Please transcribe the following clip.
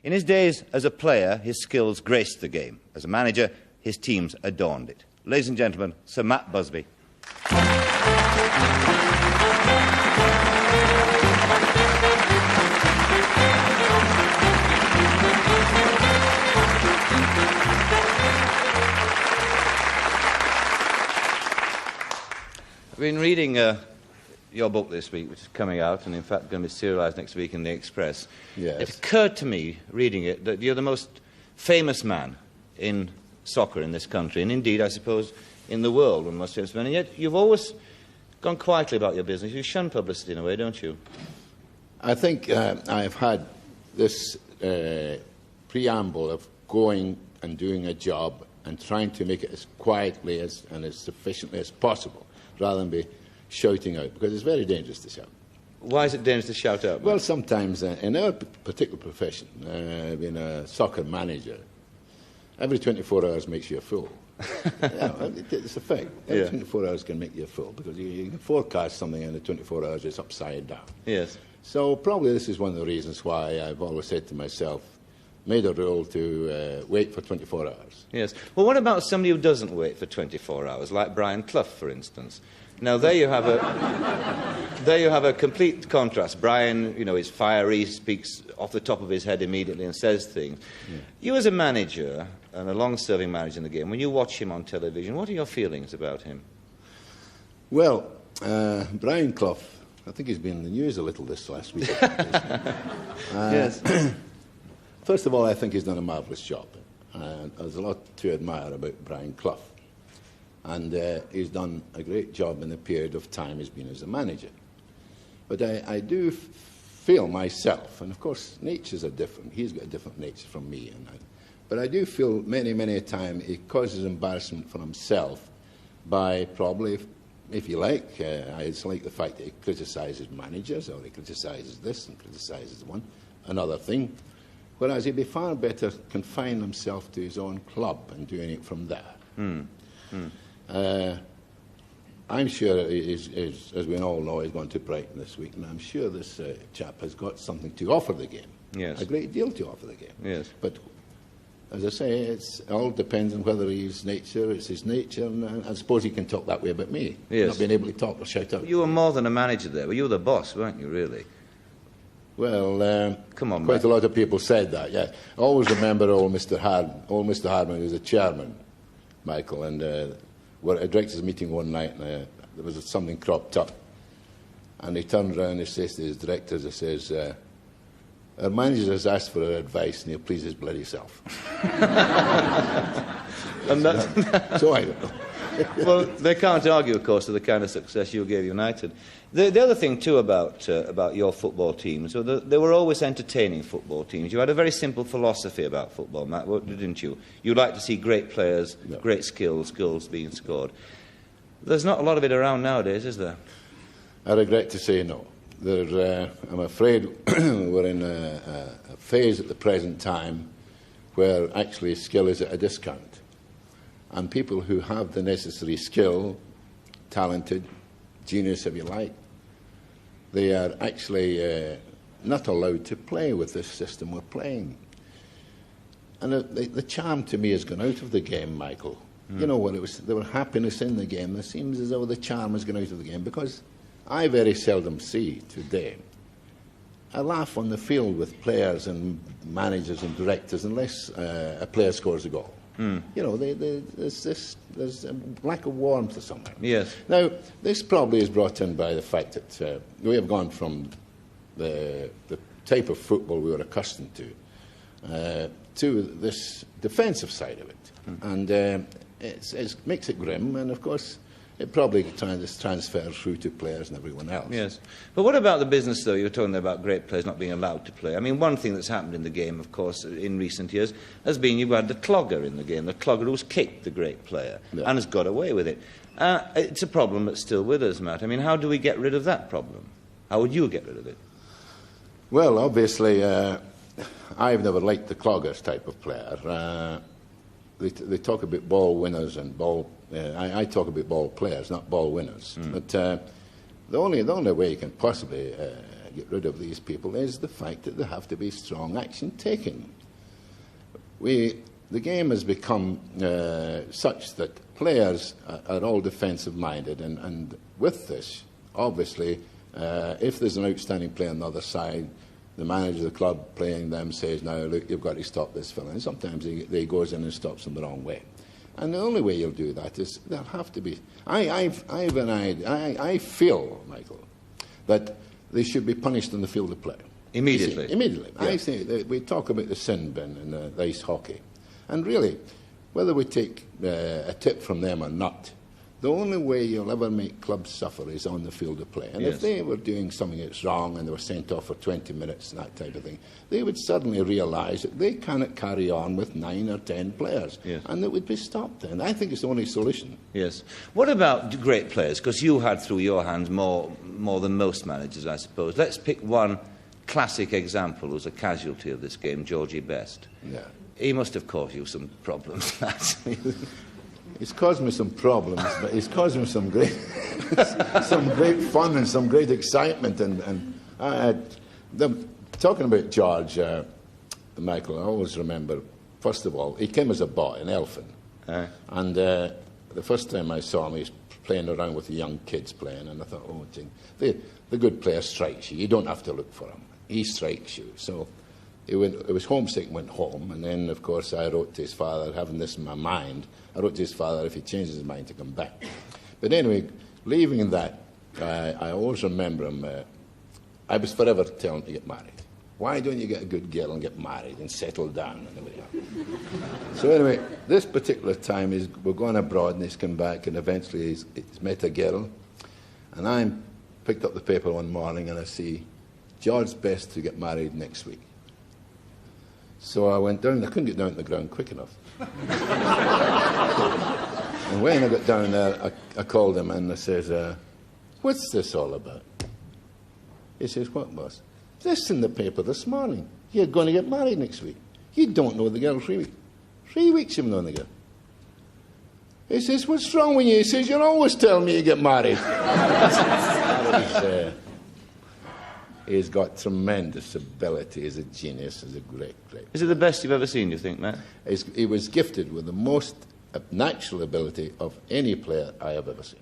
In his days as a player, his skills graced the game. As a manager, his teams adorned it. Ladies and gentlemen, Sir Matt Busby. I've been reading your book this week, which is coming out, and in fact going to be serialised next week in the Express. Yes. It occurred to me, reading it, that you're the most famous man in soccer in this country, and indeed, I suppose, in the world, one of the most famous men, and yet you've always gone quietly about your business. You shun publicity in a way, don't you? I think I've had this preamble of going and doing a job and trying to make it as quietly and as sufficiently as possible, rather than be shouting out, because it's very dangerous to shout. Why is it dangerous to shout out? Well, sometimes in our particular profession, being a soccer manager, every 24 hours makes you a fool. It's a fact. Every 24 hours can make you a fool, because you can forecast something and in 24 hours it's upside down. Yes. So probably this is one of the reasons why I've always said to myself, made a rule to wait for 24 hours. Yes. Well, what about somebody who doesn't wait for 24 hours, like Brian Clough, for instance? Now, there you have a complete contrast. Brian, you know, is fiery, speaks off the top of his head immediately and says things. Yeah. You, as a manager, and a long-serving manager in the game, when you watch him on television, what are your feelings about him? Well, Brian Clough, I think he's been in the news a little this last week. Yes. First of all, I think he's done a marvellous job. There's a lot to admire about Brian Clough. And he's done a great job in the period of time he's been as a manager. But I do feel myself, and of course natures are different, he's got a different nature from me, but I do feel many, many a time he causes embarrassment for himself by probably, if you like, I like the fact that he criticises managers, or he criticises this and criticises another thing, whereas he'd be far better confining himself to his own club and doing it from there. I'm sure, as we all know, he's going to Brighton this week, and I'm sure this chap has got something to offer the game. Yes. A great deal to offer the game. Yes. But, as I say, it all depends on whether it's his nature, and I suppose he can talk that way about me. Yes. Not being able to talk or shout out. You were more than a manager there. You were the boss, weren't you, really? Well, come on, quite a lot of people said that, yeah. I always remember old Mr. Hardman, who was the chairman, Michael, and we're at a directors' meeting one night, and there was something cropped up, and he turned around and he says to his directors, he says, our manager has asked for our advice, and he'll please his bloody self. And that's so I don't know. Well, they can't argue, of course, with the kind of success you gave United. The other thing, too, about your football teams, so they were always entertaining football teams. You had a very simple philosophy about football, Matt, didn't you? You like to see great players, great skills, goals being scored. There's not a lot of it around nowadays, is there? I regret to say no. I'm afraid we're in a phase at the present time where actually skill is at a discount. And people who have the necessary skill, talented, genius if you like, they are actually not allowed to play with this system we're playing. And the charm to me has gone out of the game, Michael. You know, when there was happiness in the game, it seems as though the charm has gone out of the game, because I very seldom see today a laugh on the field with players and managers and directors unless a player scores a goal. You know, there's a lack of warmth or something. Yes. Now, this probably is brought in by the fact that we have gone from the type of football we were accustomed to this defensive side of it. And it makes it grim, and of course it probably transfers through to players and everyone else. Yes. But what about the business, though? You were talking about great players not being allowed to play. I mean, one thing that's happened in the game, of course, in recent years, has been you've had the clogger in the game, the clogger who's kicked the great player and has got away with it. It's a problem that's still with us, Matt. I mean, how do we get rid of that problem? How would you get rid of it? Well, obviously, I've never liked the cloggers type of player. They talk about ball winners and ball... I talk about ball players, not ball winners. But the only way you can possibly get rid of these people is the fact that there have to be strong action taken. The game has become such that players are all defensive-minded, and with this, obviously, if there's an outstanding player on the other side, the manager of the club playing them says, now, look, you've got to stop this fella. And sometimes he goes in and stops them the wrong way. And the only way you'll do that is there'll have to be... I feel, Michael, that they should be punished on the field of play. Immediately? Immediately. Yeah. I say that we talk about the sin bin in the ice hockey. And really, whether we take a tip from them or not, the only way you'll ever make clubs suffer is on the field of play. And yes. if they were doing something that's wrong and they were sent off for 20 minutes and that type of thing, they would suddenly realise that they cannot carry on with 9 or 10 players. Yes. And it would be stopped then. I think it's the only solution. Yes. What about great players? Because you had through your hands more than most managers, I suppose. Let's pick one classic example who's a casualty of this game, Georgie Best. Yeah. He must have caused you some problems, lads. It's caused me some problems, but it's caused me some great, some great fun and some great excitement. Talking about George, Michael, I always remember, first of all, he came as a boy, an elfin. And the first time I saw him, he was playing around with the young kids playing, and I thought, oh, the good player strikes you. You don't have to look for him. He strikes you. So he was homesick and went home, and then, of course, I wrote to his father, having this in my mind, I wrote to his father if he changes his mind to come back. But anyway, leaving that, I always remember him, I was forever telling him to get married. Why don't you get a good girl and get married and settle down and everything else? So anyway, this particular time, we're going abroad and he's come back, and eventually he's met a girl, and I picked up the paper one morning and I see George Best to get married next week. So I went down. I couldn't get down to the ground quick enough. And when I got down there, I called him and I says, what's this all about? He says, what, boss? This in the paper this morning. You're going to get married next week. You don't know the girl 3 weeks. 3 weeks you've known the girl. He says, what's wrong with you? He says, you're always telling me you get married. He's got tremendous ability. He's a genius. He's a great. Is it the best you've ever seen, do you think, Matt? He was gifted with the most natural ability of any player I have ever seen.